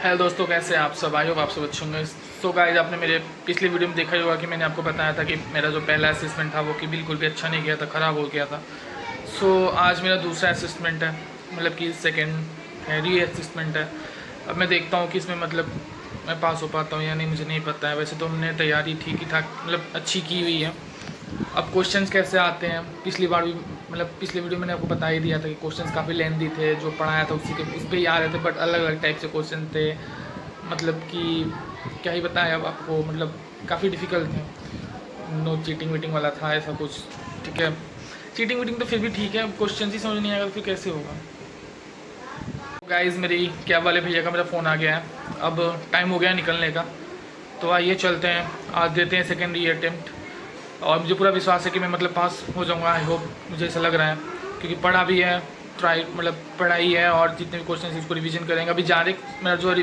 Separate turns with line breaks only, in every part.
Hello दोस्तों, कैसे हैं आप सब। आई होप आप सब अच्छे होंगे। सो गाइस, आपने मेरे पिछली वीडियो में देखा ही होगा कि मैंने आपको बताया था कि मेरा जो पहला असेसमेंट था वो कि बिल्कुल भी अच्छा नहीं गया था, ख़राब हो गया था। सो आज मेरा दूसरा असेसमेंट है, मतलब कि सेकेंड है, री असेसमेंट है। अब मैं देखता हूँ कि इसमें मतलब मैं पास हो पाता हूँ या नहीं, मुझे नहीं पता है। वैसे तो हमने तैयारी ठीक ही ठाक मतलब अच्छी की हुई है। अब क्वेश्चंस कैसे आते हैं, पिछली बार भी मतलब पिछले वीडियो में मैंने आपको बता ही दिया था कि क्वेश्चंस काफ़ी लेंथी थे, जो पढ़ाया था उसी के उस पर ही आ रहे थे, बट अलग अलग टाइप से क्वेश्चन थे। मतलब कि क्या ही बताएं अब आपको, मतलब काफ़ी डिफ़िकल्ट थे। नो चीटिंग वीटिंग वाला था ऐसा कुछ। ठीक है, चीटिंग वीटिंग तो फिर भी ठीक है, क्वेश्चन ही समझ नहीं आएगा तो फिर कैसे होगा। गाइस, मेरी कैब वाले भैया का मेरा फ़ोन आ गया है, अब टाइम हो गया है निकलने का। तो आइए चलते हैं, आज देते हैं सेकेंड री अटेम्प्ट। और मुझे पूरा विश्वास है कि मैं मतलब पास हो जाऊंगा, आई होप, मुझे ऐसा लग रहा है। क्योंकि पढ़ा भी है, ट्राई मतलब पढ़ाई है, और जितने भी क्वेश्चन इसको रिवीजन करेंगे। अभी डायरेक्ट मेरा जो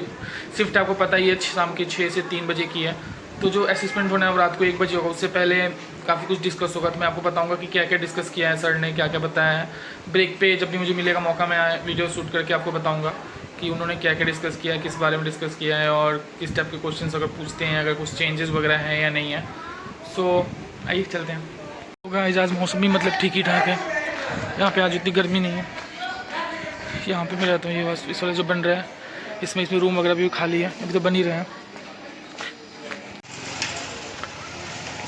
शिफ्ट आपको पता ही है, शाम के 6 से 3 बजे की है। तो जो असेसमेंट होना है वो रात को 1 बजे होगा। उससे पहले काफ़ी कुछ डिस्कस होगा, तो मैं आपको बताऊंगा कि क्या क्या डिस्कस किया है सर ने, क्या क्या बताया है। ब्रेक पे जब भी मुझे मिलेगा मौका, मैं वीडियो शूट करके आपको बताऊँगा कि उन्होंने क्या क्या डिस्कस किया है, किस बारे में डिस्कस किया है, और किस टाइप के क्वेश्चन अगर पूछते हैं, अगर कुछ चेंजेस वगैरह हैं या नहीं है। सो आइए चलते हैं। तो गाइस, आज मौसम भी मतलब ठीक ही ठाक है, यहाँ पे आज इतनी गर्मी नहीं है। यहाँ पे मैं रहता हूँ, ये बस इस वाले जो बन रहा है इसमें रूम वगैरह भी खाली है, अभी तो बन ही रहे हैं।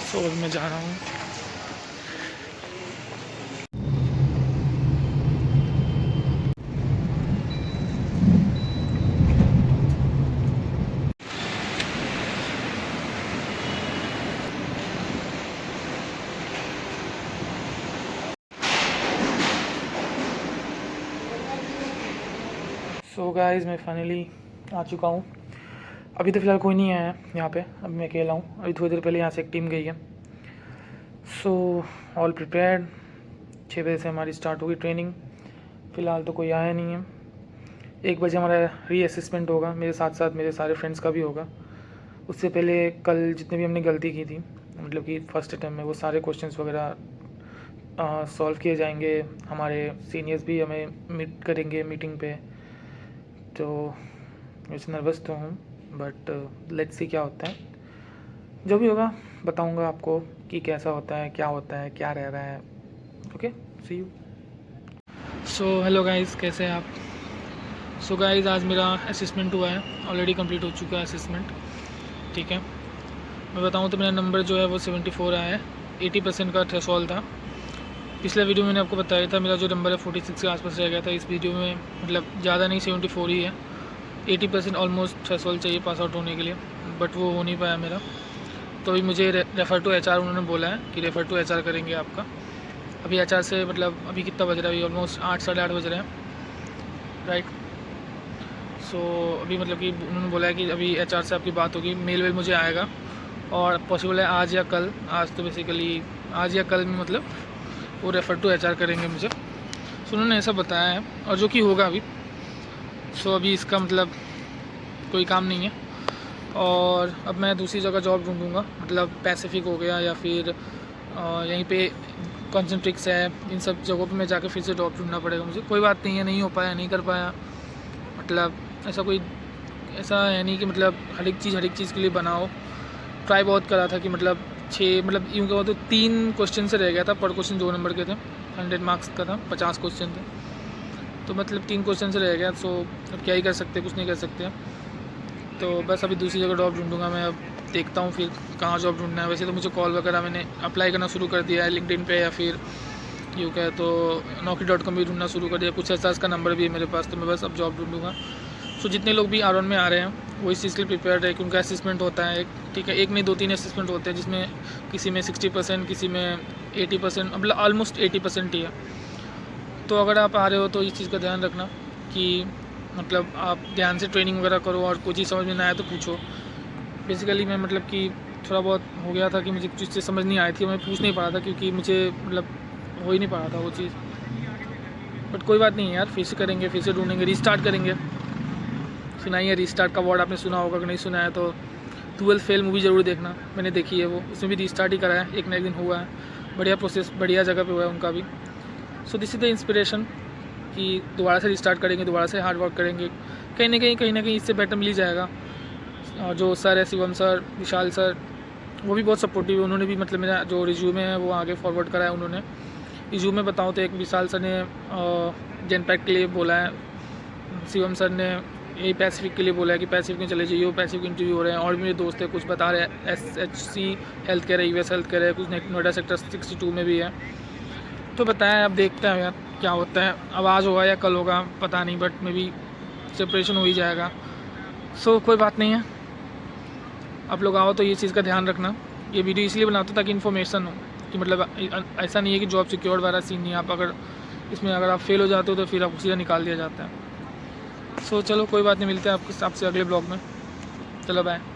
सो अभी मैं जा रहा हूँ। सो गाइस, मैं फाइनली आ चुका हूँ। अभी तो फ़िलहाल कोई नहीं आया है यहाँ पे, अब मैं अकेला हूँ। अभी थोड़ी देर पहले यहाँ से एक टीम गई है। So all prepared. 6 बजे से हमारी स्टार्ट होगी ट्रेनिंग। फ़िलहाल तो कोई आया नहीं है। 1 बजे हमारा री असेसमेंट होगा, मेरे साथ साथ मेरे सारे फ्रेंड्स का भी होगा। उससे पहले कल जितने भी हमने गलती की थी, मतलब कि फर्स्ट अटैम्प्ट में, वो सारे क्वेश्चंस वगैरह सॉल्व किए जाएंगे। हमारे सीनियर्स भी हमें मीट करेंगे मीटिंग पे। तो वैसे नर्वस तो हूँ, बट लेट्स सी क्या होता है। जो भी होगा बताऊँगा आपको कि कैसा होता है, क्या होता है, क्या रह रहा है। Okay, see you. So hello guys, कैसे हैं आप। सो गाइस, आज मेरा असेसमेंट हुआ है, ऑलरेडी कंप्लीट हो चुका है असेसमेंट। ठीक है, मैं बताऊँ तो मेरा नंबर जो है वो 74 आया है। 80% का थ्रेशोल्ड था। पिछले वीडियो में मैंने आपको बताया था मेरा जो नंबर है 46 के आसपास रह गया था। इस वीडियो में मतलब ज़्यादा नहीं, 74 ही है। 80% ऑलमोस्ट थ्रेशोल्ड चाहिए पास आउट होने के लिए, बट वो हो नहीं पाया मेरा। तो अभी मुझे रेफ़र टू एचआर उन्होंने बोला है कि रेफ़र टू एचआर करेंगे आपका। अभी एचआर से मतलब अभी कितना बज रहा है, अभी ऑलमोस्ट 8 साढ़े 8 बज रहे हैं, राइट। सो अभी मतलब कि उन्होंने बोला है कि अभी एचआर से आपकी बात होगी, मेल वेल मुझे आएगा, और पॉसिबल है आज या कल। आज तो बेसिकली आज या कल में मतलब वो रेफ़र टू एचआर करेंगे मुझे। सो उन्होंने ऐसा बताया है, और जो कि होगा अभी। सो अभी इसका मतलब कोई काम नहीं है, और अब मैं दूसरी जगह जॉब ढूंढूंगा, मतलब पैसिफिक हो गया या फिर यहीं पे कॉन्सेंट्रिक्स है, इन सब जगहों पे मैं जाके फिर से जॉब ढूंढना पड़ेगा मुझे। कोई बात नहीं है, नहीं हो पाया, नहीं कर पाया, मतलब ऐसा है नहीं कि मतलब हर एक चीज़ के लिए बनाओ। ट्राई बहुत करा था कि मतलब 6 मतलब यूँ कहो तो 3 क्वेश्चन से रह गया था, पर क्वेश्चन 2 नंबर के थे, 100 मार्क्स का था, 50 क्वेश्चन थे, तो मतलब 3 क्वेश्चन से रह गया। सो अब क्या ही कर सकते, कुछ नहीं कर सकते। तो बस अभी दूसरी जगह जॉब ढूंढूंगा मैं। अब देखता हूँ फिर कहाँ जॉब ढूंढना है। वैसे तो मुझे कॉल वगैरह मैंने अप्लाई करना शुरू कर दिया है लिंक्डइन पे, या फिर यूँ कहे तो naukri.com भी ढूंढना शुरू कर दिया। कुछ ऐसा का नंबर भी है मेरे पास, तो मैं बस अब जॉब ढूंढूंगा। सो जितने लोग भी R1 में आ रहे हैं वो इस चीज़ के लिए प्रिपेयर्ड है, क्योंकि असेसमेंट होता है एक, ठीक है, एक नहीं 2-3 असेसमेंट होते हैं, जिसमें किसी में 60%, किसी में 80%, मतलब ऑलमोस्ट 80% ही है। तो अगर आप आ रहे हो तो इस चीज़ का ध्यान रखना कि मतलब आप ध्यान से ट्रेनिंग वगैरह करो, और कोई चीज़ समझ में ना आए तो पूछो। बेसिकली मैं मतलब कि थोड़ा बहुत हो गया था कि मुझे कुछ चीज़ समझ नहीं आई थी, मैं पूछ नहीं पा रहा था, क्योंकि मुझे मतलब हो ही नहीं पा रहा था वो चीज़। बट कोई बात नहीं है यार, फिर से करेंगे, फिर से ढूंढेंगे, रीस्टार्ट करेंगे। सुना ही है रीस्टार्ट का वर्ड, आपने सुना होगा, अगर नहीं सुना है तो 12 फेल मूवी ज़रूर देखना, मैंने देखी है वो, उसमें भी रीस्टार्ट ही करा है, एक ना एक दिन हुआ है। बढ़िया प्रोसेस, बढ़िया जगह पे हुआ है उनका भी। So this is the inspiration कि दोबारा से रिस्टार्ट करेंगे, दोबारा से हार्ड वर्क करेंगे, कहीं ना कहीं इससे बेटर मिल ही जाएगा। और जो सर है, शिवम सर, विशाल सर, वो भी बहुत सपोर्टिव है। उन्होंने भी मतलब मेरा जो रिज्यूमे है वो आगे फॉरवर्ड करा है उन्होंने। रिज्यूमे बताऊँ तो एक विशाल सर ने जेनपैक के लिए बोला है, शिवम सर ने यही पैसिफिक के लिए बोला है कि पैसिफिक में चले जाइए, वो पैसिफिक इंटरव्यू हो रहे हैं। और भी मेरे दोस्त है कुछ बता रहे हैं, SHC हेल्थ केयर है, US हेल्थ केयर है, कुछ नोएडा सेक्टर 62 में भी है। तो बताएं, अब देखते हैं यार क्या होता है। अब आज होगा या कल होगा पता नहीं, बट मे बी सेपरेशन हो ही जाएगा। सो कोई बात नहीं है। आप लोग आओ तो ये चीज़ का ध्यान रखना। ये वीडियो इसलिए बनाता हूँ ताकि इन्फॉर्मेशन हो कि मतलब ऐसा नहीं है कि जॉब सिक्योर्ड वाला सीन नहीं है। आप अगर इसमें अगर आप फेल हो जाते हो तो फिर आपको सीधा निकाल दिया जाता है। सो चलो कोई बात नहीं, मिलते हैं आपसे अगले ब्लॉग में। चलो बाय।